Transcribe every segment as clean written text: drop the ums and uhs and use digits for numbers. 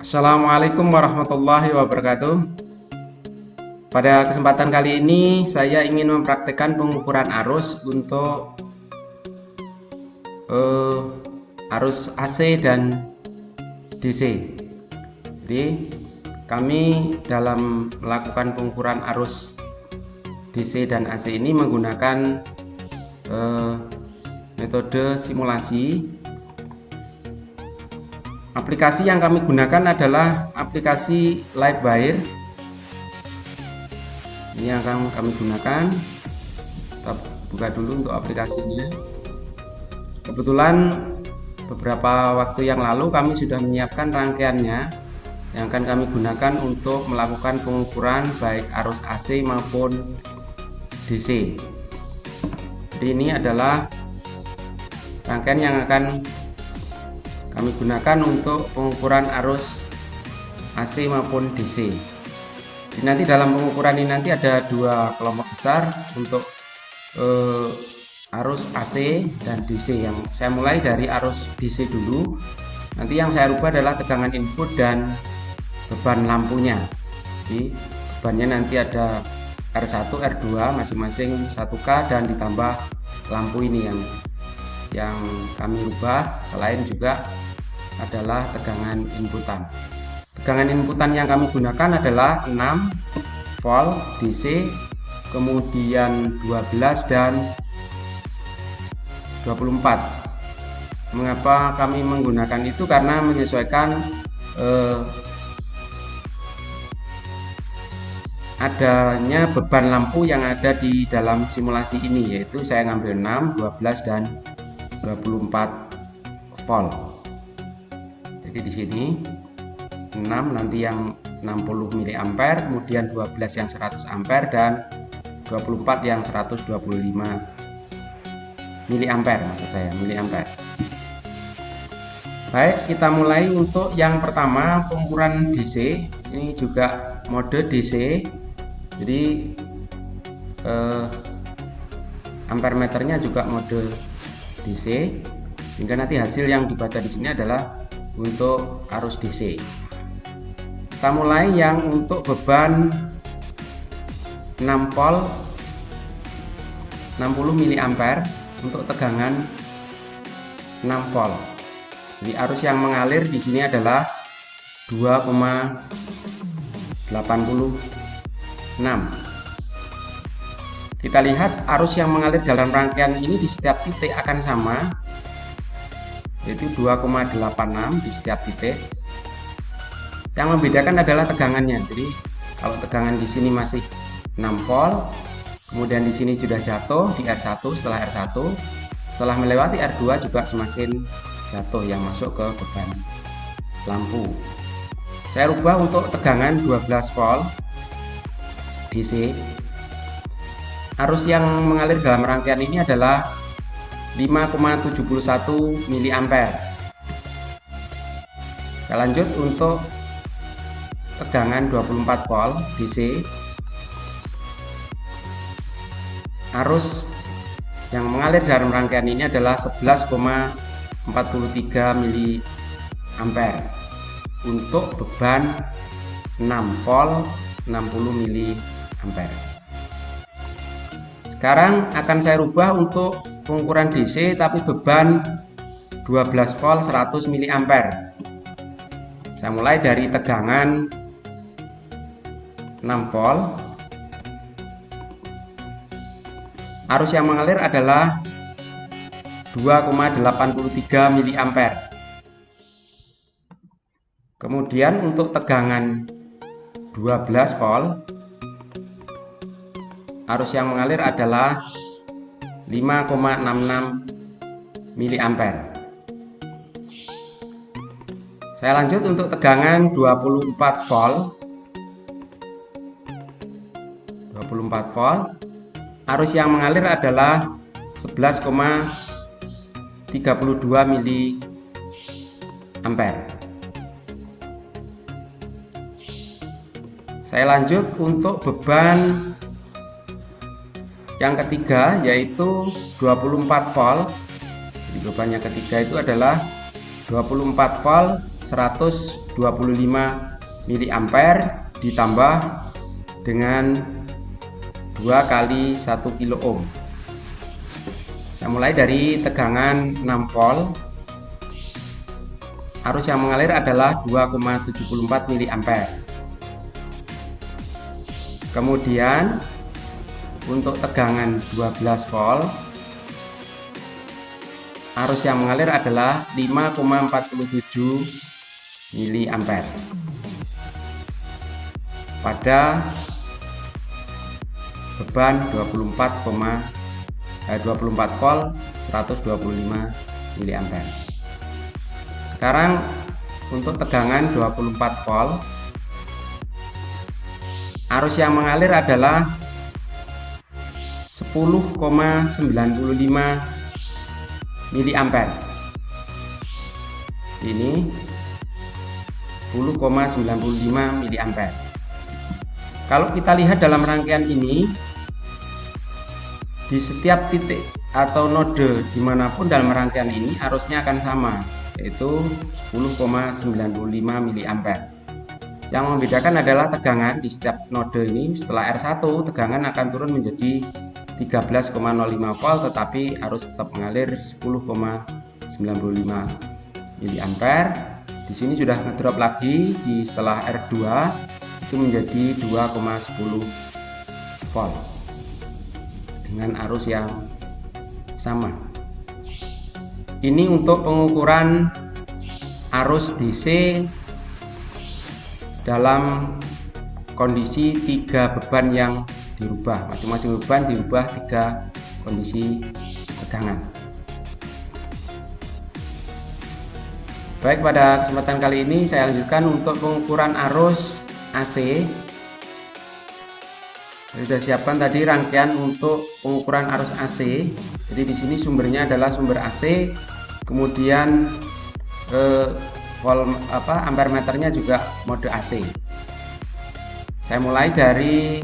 Assalamualaikum warahmatullahi wabarakatuh. Pada kesempatan kali ini saya ingin mempraktekkan pengukuran arus untuk arus AC dan DC. Jadi kami dalam melakukan pengukuran arus DC dan AC ini menggunakan metode simulasi. Aplikasi yang kami gunakan adalah aplikasi Livewire. Ini yang kami gunakan. Kita buka dulu untuk aplikasinya. Kebetulan beberapa waktu yang lalu kami sudah menyiapkan rangkaiannya yang akan kami gunakan untuk melakukan pengukuran baik arus AC maupun DC. Jadi ini adalah rangkaian yang akan kami gunakan untuk pengukuran arus AC maupun DC. Jadi nanti dalam pengukuran ini nanti ada dua kelompok besar untuk arus AC dan DC. Yang saya mulai dari arus DC dulu. Nanti yang saya rubah adalah tegangan input dan beban lampunya. Jadi bebannya nanti ada R1, R2 masing-masing 1K dan ditambah lampu ini yang kami rubah. Selain juga adalah tegangan inputan. Tegangan inputan yang kami gunakan adalah 6 volt DC, kemudian 12 dan 24. Mengapa kami menggunakan itu? Karena menyesuaikan adanya beban lampu yang ada di dalam simulasi ini, yaitu saya ngambil 6, 12 dan 24 volt. Jadi di sini 6 nanti yang 60 mA, kemudian 12 yang 100 ampere dan 24 yang 125 mA maksud saya, miliampere. Baik, kita mulai untuk yang pertama pengukuran DC. Ini juga mode DC. Jadi ampere meternya juga mode DC. Sehingga nanti hasil yang dibaca di sini adalah untuk arus DC. Kita mulai yang untuk beban 6 volt 60 mA untuk tegangan 6 volt. Jadi arus yang mengalir di sini adalah 2,86. Kita lihat arus yang mengalir dalam rangkaian ini di setiap titik akan sama, yaitu 2,86 di setiap titik. Yang membedakan adalah tegangannya. Jadi kalau tegangan di sini masih 6 volt, kemudian di sini sudah jatuh di R1, setelah melewati R2 juga semakin jatuh yang masuk ke beban lampu. Saya rubah untuk tegangan 12 volt DC. Arus yang mengalir dalam rangkaian ini adalah 5,71 mA. Kita lanjut untuk tegangan 24 volt DC. Arus yang mengalir dalam rangkaian ini adalah 11,43 mA untuk beban 6 volt 60 mA. Sekarang akan saya rubah untuk pengukuran DC tapi beban 12 volt 100 mA. Saya mulai dari tegangan 6 volt. Arus yang mengalir adalah 2,83 mA. Kemudian untuk tegangan 12 volt, arus yang mengalir adalah 5,66 mA. Saya lanjut untuk tegangan 24 volt. 24 volt. Arus yang mengalir adalah 11,32 mA. Saya lanjut untuk beban yang ketiga, yaitu 24 volt. Jadi beban yang ketiga itu adalah 24 volt 125 mA ditambah dengan 2 kali 1 kilo ohm. Saya mulai dari tegangan 6 volt. Arus yang mengalir adalah 2,74 mA. Kemudian untuk tegangan 12 volt, arus yang mengalir adalah 5,47 mA pada beban 24 volt 125 mA. Sekarang untuk tegangan 24 volt, arus yang mengalir adalah 10,95 mA. Ini 10,95 mA. Kalau kita lihat dalam rangkaian ini, di setiap titik atau node dimanapun dalam rangkaian ini arusnya akan sama, yaitu 10,95 mA. Yang membedakan adalah tegangan di setiap node ini. Setelah R1, tegangan akan turun menjadi 13,05 volt, tetapi arus tetap mengalir 10,95 mA. Di sini sudah ngedrop lagi di setelah R2 itu menjadi 2,10 volt dengan arus yang sama. Ini untuk pengukuran arus DC dalam kondisi 3 beban yang dirubah. Masing-masing beban dirubah 3 kondisi tegangan. Baik, pada kesempatan kali ini saya lanjutkan untuk pengukuran arus AC. Saya sudah siapkan tadi rangkaian untuk pengukuran arus AC. Jadi di sini sumbernya adalah sumber AC, kemudian ampere meternya juga mode AC. Saya mulai dari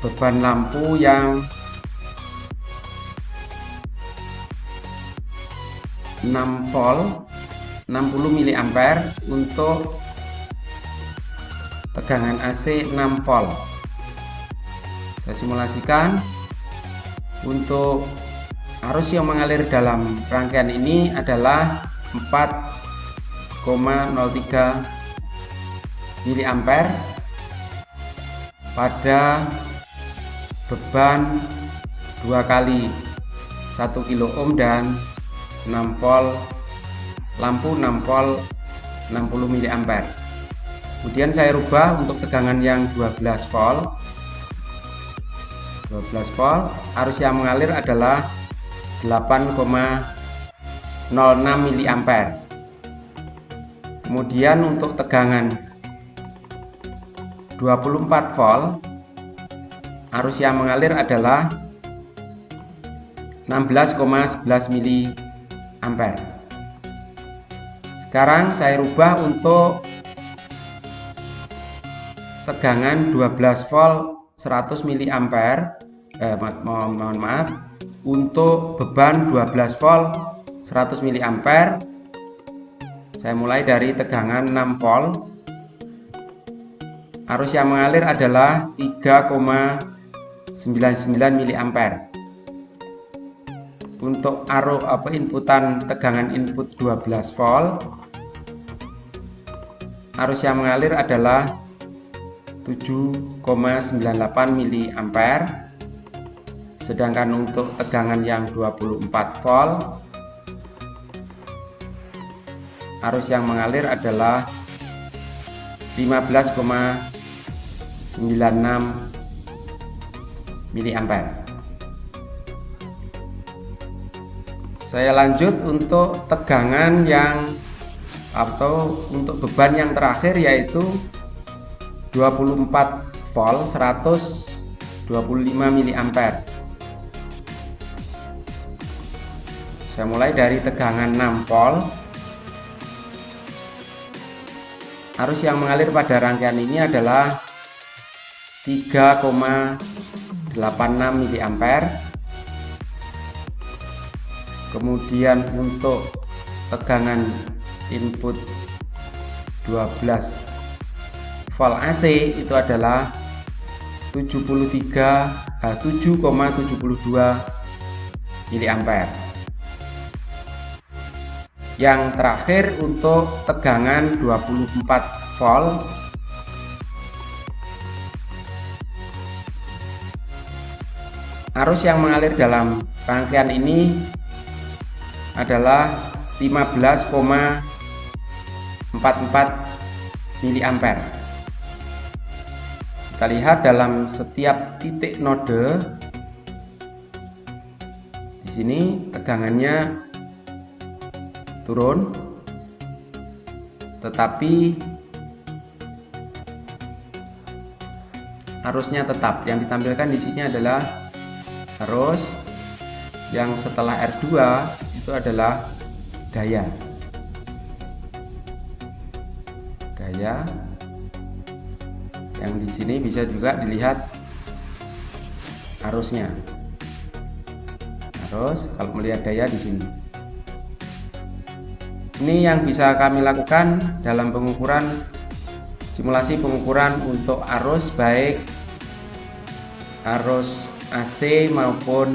beban lampu yang 6 volt 60 mA untuk tegangan AC 6 volt. Saya simulasikan untuk arus yang mengalir dalam rangkaian ini adalah 4,03 mA pada beban 2 kali 1 kilo ohm dan 6 volt lampu 6 volt 60 mA. Kemudian saya rubah untuk tegangan yang 12 volt. 12 volt, arus yang mengalir adalah 8,06 mA. Kemudian untuk tegangan 24 volt, arus yang mengalir adalah 16,11 mA. Sekarang saya rubah untuk tegangan 12 volt 100 mA. Mohon maaf, untuk beban 12 volt 100 mA. Saya mulai dari tegangan 6 volt. Arus yang mengalir adalah 3,99 mA. Untuk inputan tegangan input 12 volt, arus yang mengalir adalah 7,98 mA. Sedangkan untuk tegangan yang 24 volt, arus yang mengalir adalah 15,96 mA. Saya lanjut untuk tegangan yang untuk beban yang terakhir, yaitu 24 volt 125 mA. Saya mulai dari tegangan 6 volt. Arus yang mengalir pada rangkaian ini adalah 3,86 mA. Kemudian untuk tegangan input 12 volt AC itu adalah 7,72 mA. Yang terakhir untuk tegangan 24 volt arus yang mengalir dalam rangkaian ini adalah 15,44 mA. Kita lihat dalam setiap titik node di sini tegangannya turun, tetapi arusnya tetap. Yang ditampilkan di sini adalah arus, yang setelah R2 itu adalah daya. Yang di sini bisa juga dilihat arusnya. Arus kalau melihat daya di sini. Ini yang bisa kami lakukan dalam pengukuran simulasi pengukuran untuk arus, baik arus AC maupun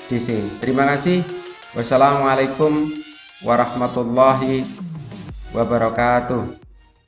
DC. Terima kasih. Wassalamualaikum warahmatullahi wabarakatuh.